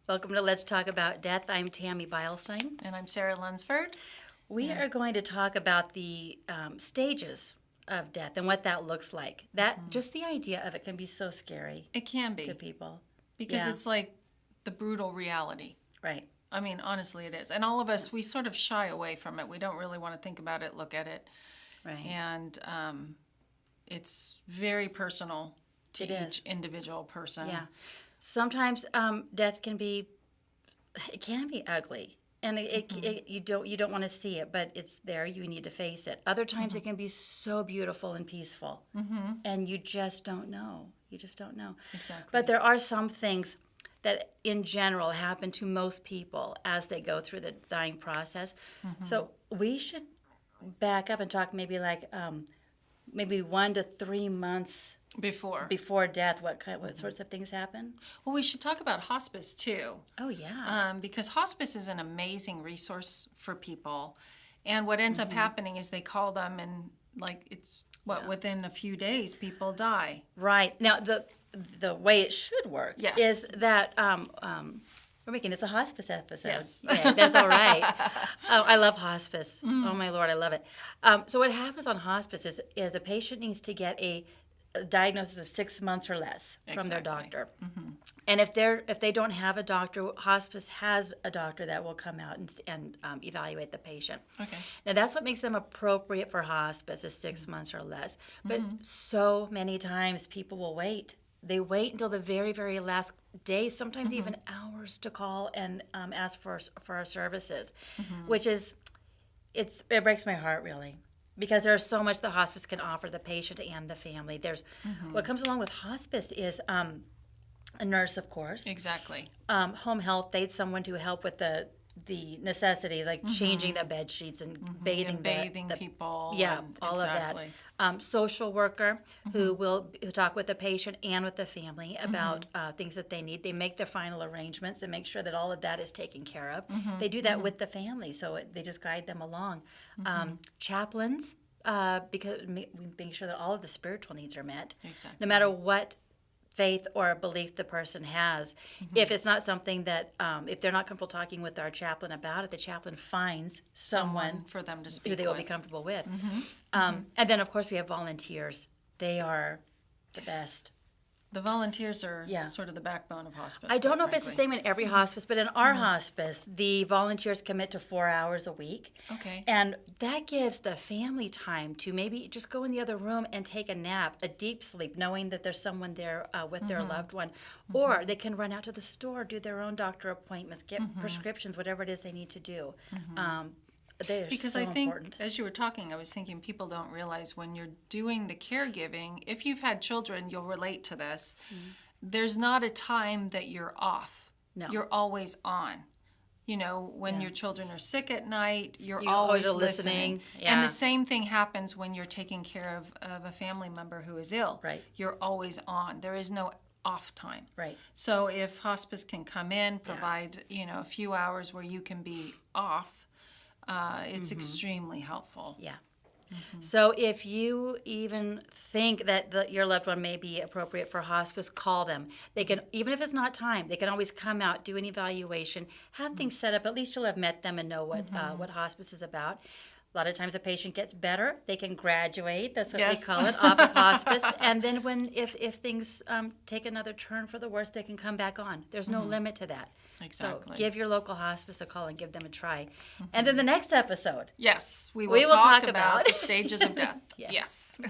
Welcome to Let's Talk About Death. I'm Tammy Beilstein. And I'm Sarah Lunsford. We are going to talk about the stages of death and what that looks like. That just the idea of it can be so scary It can be. to people. Because it's like the brutal reality. Right. I mean, honestly, it is. And all of us, we sort of shy away from it. We don't really want to think about it, look at it. Right. And it's very personal to each individual person. Yeah. Sometimes death can be ugly. And you don't want to see it, but it's there. You need to face it. Other times it can be so beautiful and peaceful, and you just don't know. You just don't know. Exactly. But there are some things that, in general, happen to most people as they go through the dying process. So we should back up and talk maybe like maybe 1 to 3 months before death. What sorts of things happen? Well, we should talk about hospice too. Oh yeah. Because hospice is an amazing resource for people, and what ends up happening is they call them, and within a few days people die. Right. Now the way it should work is that we're making this a hospice episode. Yes. Yeah, that's all right. Oh, I love hospice. Oh my Lord, I love it. So what happens on hospice is a patient needs to get a diagnosis of 6 months or less from their doctor. And if they don't have a doctor, hospice has a doctor that will come out and evaluate the patient. Okay. Now that's what makes them appropriate for hospice is 6 months or less. But so many times people will wait. They wait until the very, very last day, sometimes even hours, to call and ask for our services, which is it breaks my heart really. Because there's so much the hospice can offer the patient and the family. There's what comes along with hospice is a nurse, of course. Exactly. Home health aides, someone to help with the necessities like changing the bed sheets and bathing the people. Yeah, and all of that. Social worker who will talk with the patient and with the family about things that they need. They make their final arrangements and make sure that all of that is taken care of. They do that with the family, so they just guide them along. Chaplains, because making sure that all of the spiritual needs are met. Exactly. No matter what faith or belief the person has. If it's not something that, if they're not comfortable talking with our chaplain about it, the chaplain finds someone for them to speak who they will be comfortable with. And then, of course, we have volunteers. They are the best. The volunteers are sort of the backbone of hospice. I don't know if it's the same in every hospice, but in our hospice, the volunteers commit to 4 hours a week. Okay. And that gives the family time to maybe just go in the other room and take a nap, a deep sleep, knowing that there's someone there with their loved one. Or they can run out to the store, do their own doctor appointments, get prescriptions, whatever it is they need to do. Because I think, as you were talking, I was thinking people don't realize when you're doing the caregiving, if you've had children, you'll relate to this. There's not a time that you're off. No. You're always on. You know, when your children are sick at night, you're always listening. Yeah. And the same thing happens when you're taking care of a family member who is ill. Right. You're always on. There is no off time. Right. So if hospice can come in, provide, a few hours where you can be off, it's extremely helpful. Yeah. So if you even think that your loved one may be appropriate for hospice, call them. They can, even if it's not time, they can always come out, do an evaluation, have things set up. At least you'll have met them and know what hospice is about. A lot of times a patient gets better, they can graduate, that's what we call it, off of hospice. And then if things take another turn for the worse, they can come back on. There's no limit to that. Exactly. So give your local hospice a call and give them a try. And then the next episode. Yes, we will talk about about the stages of death. Yeah. Yes.